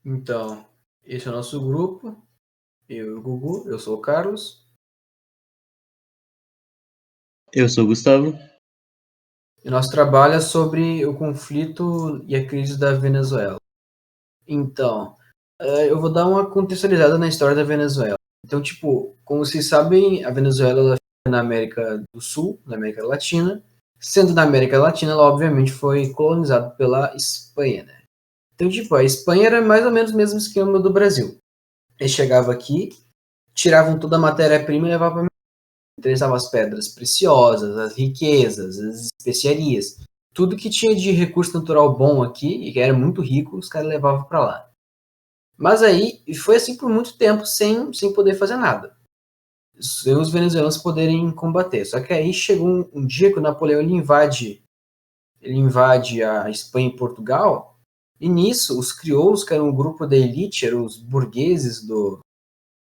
Então, esse é o nosso grupo. Eu e o Gugu, eu sou o Carlos. Eu sou o Gustavo. E nosso trabalho é sobre o conflito e a crise da Venezuela. Então, eu vou dar uma contextualizada na história da Venezuela. Então, tipo, como vocês sabem, a Venezuela ela fica na América do Sul, na América Latina. Sendo na América Latina, ela obviamente foi colonizada pela Espanha, né? Então, tipo, a Espanha era mais ou menos o mesmo esquema do Brasil. Eles chegavam aqui, tiravam toda a matéria-prima e levavam para interessavam as pedras preciosas, as riquezas, as especiarias. Tudo que tinha de recurso natural bom aqui, e que era muito rico, os caras levavam para lá. Mas aí, foi assim por muito tempo, sem poder fazer nada. Sem os venezuelanos poderem combater. Só que aí chegou um dia que o Napoleão ele invade a Espanha e Portugal, e nisso, os crioulos, que eram um grupo da elite, eram os burgueses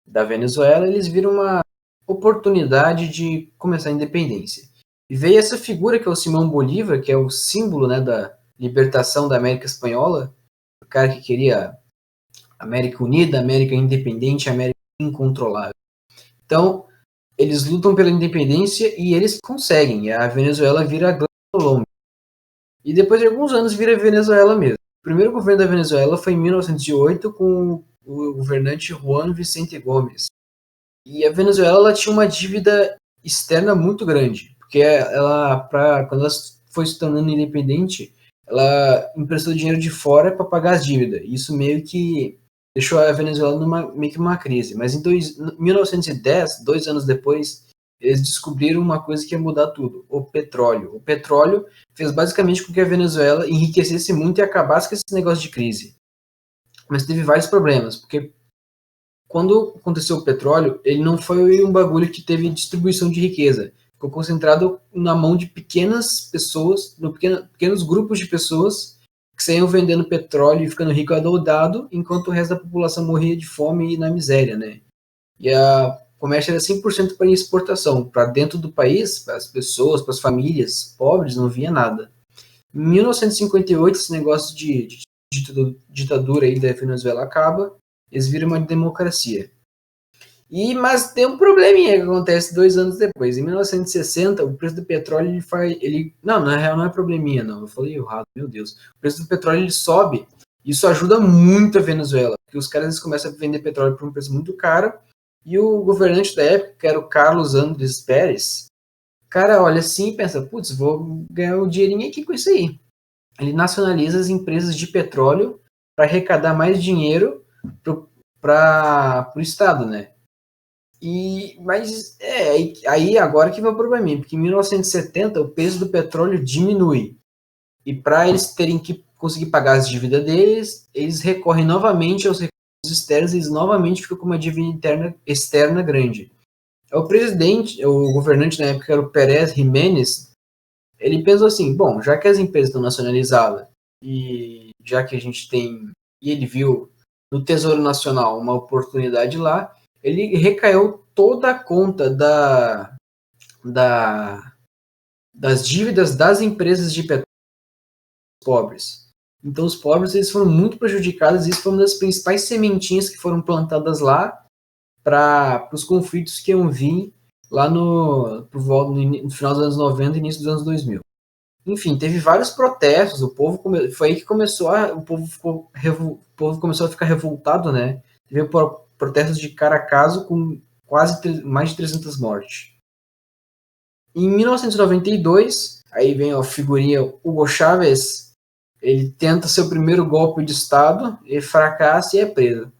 da Venezuela, eles viram uma oportunidade de começar a independência. E veio essa figura que é o Simão Bolívar, que é o símbolo, né, da libertação da América Espanhola, o cara que queria América Unida, América Independente, América Incontrolável. Então, eles lutam pela independência e eles conseguem. A Venezuela vira a Colômbia. E depois de alguns anos vira a Venezuela mesmo. O primeiro governo da Venezuela foi em 1908 com o governante Juan Vicente Gómez. E a Venezuela ela tinha uma dívida externa muito grande, porque quando ela foi se tornando independente, ela emprestou dinheiro de fora para pagar as dívidas. Isso meio que deixou a Venezuela meio que uma crise. Mas em 1910, 2 anos depois, eles descobriram uma coisa que ia mudar tudo: o petróleo. O petróleo fez basicamente com que a Venezuela enriquecesse muito e acabasse com esse negócio de crise. Mas teve vários problemas, porque quando aconteceu o petróleo, ele não foi um bagulho que teve distribuição de riqueza. Ficou concentrado na mão de pequenas pessoas, pequenos grupos de pessoas que saíam vendendo petróleo e ficando rico adoidado, enquanto o resto da população morria de fome e na miséria, né? E a comércio era 100% para exportação. Para dentro do país, para as pessoas, para as famílias pobres, não vinha nada. Em 1958, esse negócio de ditadura aí da Venezuela acaba, eles viram uma democracia. Mas tem um probleminha que acontece 2 anos depois. Em 1960, o preço do petróleo não, na real não é probleminha, não. Eu falei errado, meu Deus. O preço do petróleo ele sobe. Isso ajuda muito a Venezuela, porque os caras começam a vender petróleo por um preço muito caro. E o governante da época, que era o Carlos Andrés Pérez, cara olha assim e pensa: putz, vou ganhar um dinheirinho aqui com isso aí. Ele nacionaliza as empresas de petróleo para arrecadar mais dinheiro para o Estado, né? Mas aí agora que vai o probleminha, porque em 1970 o peso do petróleo diminui. E para eles terem que conseguir pagar as dívidas deles, eles recorrem novamente aos recursos externos e eles novamente ficam com uma dívida externa grande. O presidente, o governante na época era o Pérez Jiménez, ele pensou assim: bom, já que as empresas estão nacionalizadas e já que a gente tem, e ele viu no Tesouro Nacional uma oportunidade lá, ele recaiu toda a conta das dívidas das empresas de petróleo pobres. Então os pobres eles foram muito prejudicados e isso foi uma das principais sementinhas que foram plantadas lá para os conflitos que iam vir lá no final dos anos 90 e início dos anos 2000. Enfim, teve vários protestos, foi aí que o povo começou a ficar revoltado, né? Teve protestos de Caracazo com quase mais de 300 mortes. Em 1992, aí vem a figurinha Hugo Chávez, ele tenta seu primeiro golpe de Estado, ele fracassa e é preso.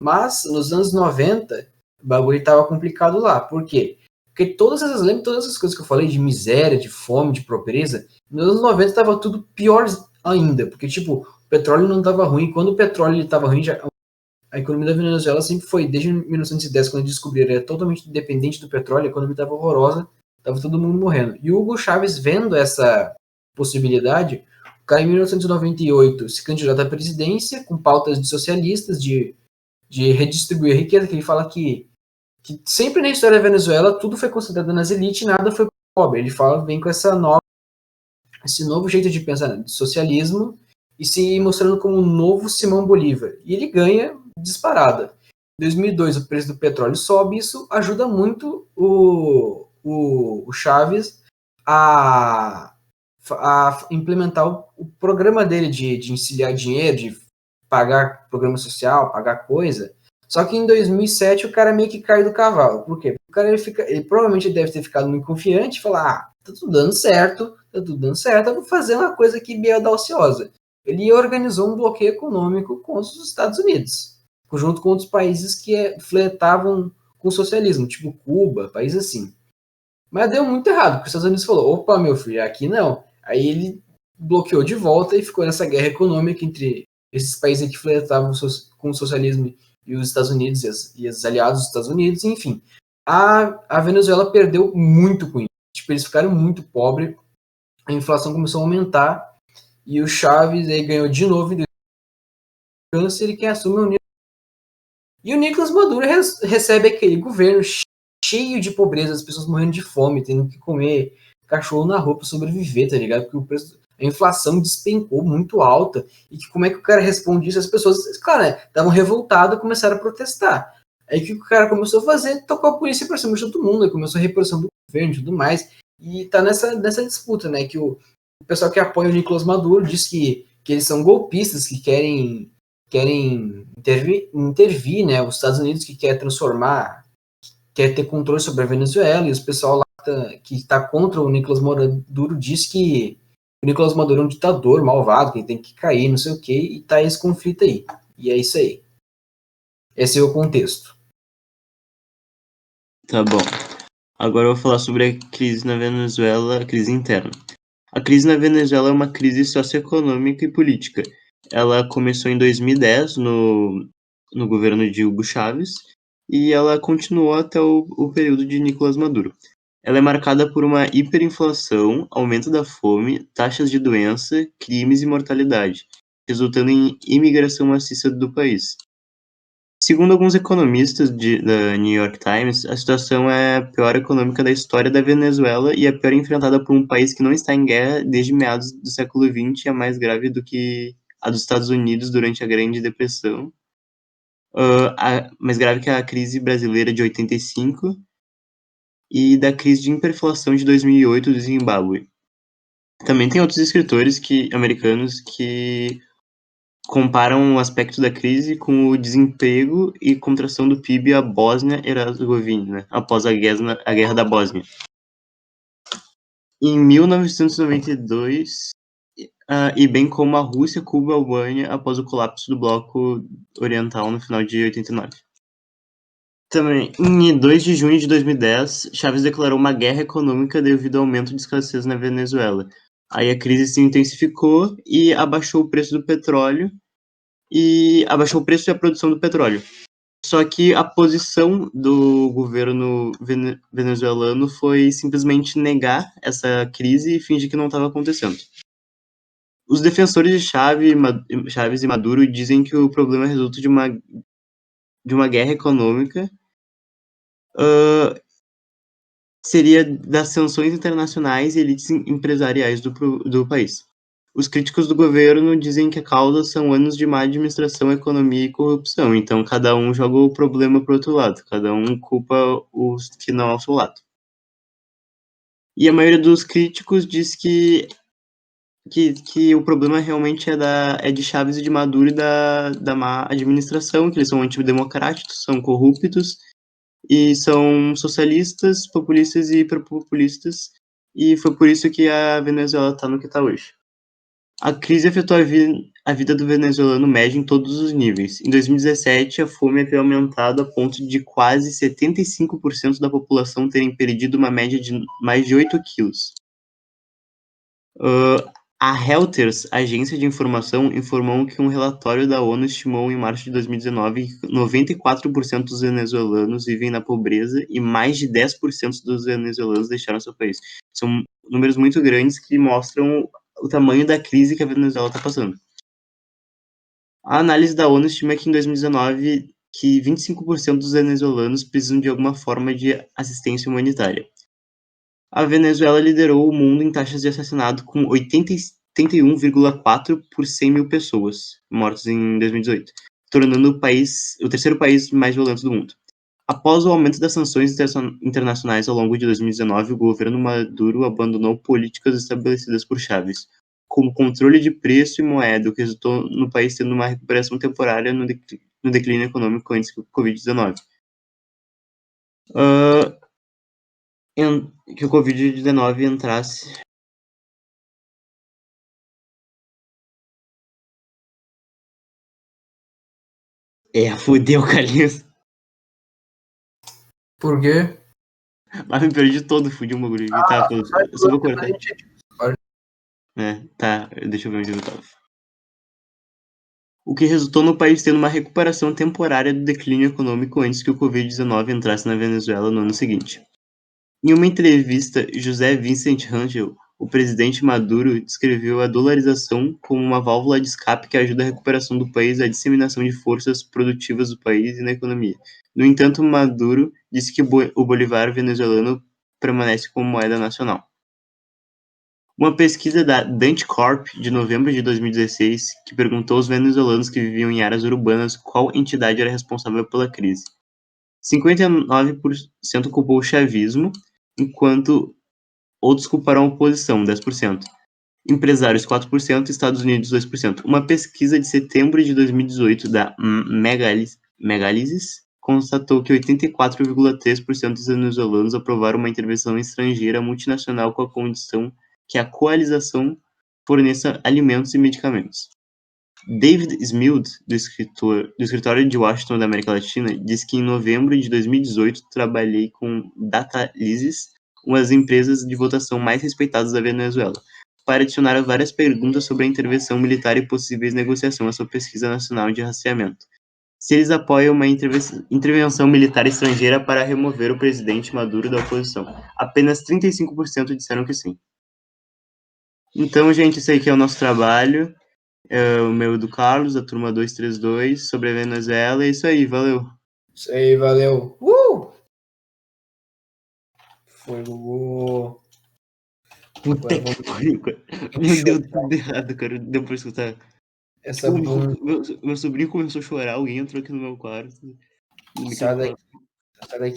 Mas, nos anos 90, o bagulho estava complicado lá. Por quê? Porque todas essas coisas que eu falei de miséria, de fome, de pobreza, nos anos 90 estava tudo pior ainda. Porque, tipo, o petróleo não estava ruim. Quando o petróleo estava ruim, a economia da Venezuela sempre foi, desde 1910, quando eles descobriram, era totalmente dependente do petróleo, a economia estava horrorosa, estava todo mundo morrendo. E o Hugo Chávez, vendo essa possibilidade, o cara em 1998 se candidata à presidência com pautas de socialistas, de redistribuir a riqueza, que ele fala que sempre na história da Venezuela tudo foi concentrado nas elites e nada foi pobre. Ele fala, vem com esse novo jeito de pensar de socialismo e se mostrando como o novo Simão Bolívar. E ele ganha disparada. Em 2002, o preço do petróleo sobe, isso ajuda muito o Chaves a implementar o programa dele de encilhar dinheiro, de pagar programa social, pagar coisa. Só que em 2007 o cara meio que cai do cavalo. Por quê? Porque o cara ele provavelmente deve ter ficado muito confiante e falar: ah, tá tudo dando certo, eu vou fazer uma coisa aqui meio audaciosa. Ele organizou um bloqueio econômico contra os Estados Unidos, junto com outros países que fletavam com o socialismo, tipo Cuba, países assim. Mas deu muito errado, porque os Estados Unidos falou: opa, meu filho, aqui não. Aí ele bloqueou de volta e ficou nessa guerra econômica entre esses países que fletavam com o socialismo e os Estados Unidos e os aliados dos Estados Unidos, enfim. A Venezuela perdeu muito com isso. Tipo, eles ficaram muito pobres, a inflação começou a aumentar e o Chaves aí ganhou de novo em câncer e quem assume o e o Nicolás Maduro recebe aquele governo cheio de pobreza, as pessoas morrendo de fome, tendo que comer cachorro na rua para sobreviver, tá ligado? Porque o preço, a inflação despencou muito alta. E que como é que o cara responde isso? As pessoas, claro, né, estavam revoltadas e começaram a protestar. Aí o que o cara começou a fazer? Tocou a polícia pra cima de todo mundo, aí começou a repressão do governo e tudo mais. E tá nessa disputa, né? Que o pessoal que apoia o Nicolás Maduro diz que eles são golpistas, que querem intervir, né? Os Estados Unidos que quer ter controle sobre a Venezuela, e os pessoal lá que está contra o Nicolás Maduro diz que o Nicolás Maduro é um ditador malvado, que ele tem que cair, não sei o que, e tá esse conflito aí. E é isso aí. Esse é o contexto. Tá bom. Agora eu vou falar sobre a crise na Venezuela, a crise interna. A crise na Venezuela é uma crise socioeconômica e política. Ela começou em 2010, no governo de Hugo Chávez, e ela continuou até o período de Nicolás Maduro. Ela é marcada por uma hiperinflação, aumento da fome, taxas de doença, crimes e mortalidade, resultando em imigração maciça do país. Segundo alguns economistas da New York Times, a situação é a pior econômica da história da Venezuela e a pior enfrentada por um país que não está em guerra desde meados do século XX, e é mais grave do que a dos Estados Unidos durante a Grande Depressão, mais grave que a crise brasileira de 85 e da crise de hiperinflação de 2008 do Zimbábue. Também tem outros escritores americanos que comparam o aspecto da crise com o desemprego e contração do PIB à Bósnia-Herzegovina, né, após a Guerra da Bósnia. Em 1992, e bem como a Rússia, Cuba e a Albânia após o colapso do Bloco Oriental no final de 89. Também, em 2 de junho de 2010, Chávez declarou uma guerra econômica devido ao aumento de escassez na Venezuela. Aí a crise se intensificou e abaixou o preço do petróleo e abaixou o preço e a produção do petróleo. Só que a posição do governo venezuelano foi simplesmente negar essa crise e fingir que não estava acontecendo. Os defensores de Chávez e Maduro dizem que o problema resulta de uma guerra econômica, seria das sanções internacionais e elites empresariais do país. Os críticos do governo dizem que a causa são anos de má administração, economia e corrupção, então cada um joga o problema para o outro lado, cada um culpa os que não ao seu lado. E a maioria dos críticos diz que o problema realmente é de Chávez e de Maduro e da má administração, que eles são antidemocráticos, são corruptos, e são socialistas, populistas e hiperpopulistas, e foi por isso que a Venezuela está no que está hoje. A crise afetou a vida do venezuelano médio em todos os níveis. Em 2017, a fome havia aumentado a ponto de quase 75% da população terem perdido uma média de mais de 8 quilos. A Reuters, agência de informação, informou que um relatório da ONU estimou em março de 2019 que 94% dos venezuelanos vivem na pobreza e mais de 10% dos venezuelanos deixaram seu país. São números muito grandes que mostram o tamanho da crise que a Venezuela está passando. A análise da ONU estima que em 2019 que 25% dos venezuelanos precisam de alguma forma de assistência humanitária. A Venezuela liderou o mundo em taxas de assassinato com 81,4 por 100 mil pessoas mortas em 2018, tornando o país o terceiro país mais violento do mundo. Após o aumento das sanções internacionais ao longo de 2019, o governo Maduro abandonou políticas estabelecidas por Chávez, como controle de preço e moeda, o que resultou no país tendo uma recuperação temporária no declínio econômico antes do Covid-19. Que o Covid-19 entrasse. Fudeu, Carlinhos. Por quê? Mas me perdi todo, fudi um bagulho. Tá, eu só vou cortar. Tá, deixa eu ver onde eu tava. O que resultou no país tendo uma recuperação temporária do declínio econômico antes que o Covid-19 entrasse na Venezuela no ano seguinte. Em uma entrevista, José Vicente Rangel, o presidente Maduro, descreveu a dolarização como uma válvula de escape que ajuda a recuperação do país e a disseminação de forças produtivas do país e na economia. No entanto, Maduro disse que o bolívar venezuelano permanece como moeda nacional. Uma pesquisa da Dante Corp, de novembro de 2016, que perguntou aos venezuelanos que viviam em áreas urbanas qual entidade era responsável pela crise. 59% culpou o chavismo, enquanto outros culparam a oposição, 10%. Empresários, 4%, Estados Unidos, 2%. Uma pesquisa de setembro de 2018 da Megalysis constatou que 84,3% dos venezuelanos aprovaram uma intervenção estrangeira multinacional com a condição que a coalização forneça alimentos e medicamentos. David Smild, do escritório de Washington da América Latina, disse que em novembro de 2018 trabalhei com Datalysis, uma das empresas de votação mais respeitadas da Venezuela, para adicionar várias perguntas sobre a intervenção militar e possíveis negociações à sua pesquisa nacional de rastreamento. Se eles apoiam uma intervenção militar estrangeira para remover o presidente Maduro da oposição. Apenas 35% disseram que sim. Então, gente, isso aí que é o nosso trabalho. O meu do Carlos, da turma 232, sobre a Venezuela. É isso aí, valeu. Isso aí, valeu. Foi o. Puta que pariu, cara. Meu Deus, tudo errado, cara. Deu pra escutar. Essa bunda. Meu sobrinho começou a chorar, alguém entrou aqui no meu quarto. Sai daqui.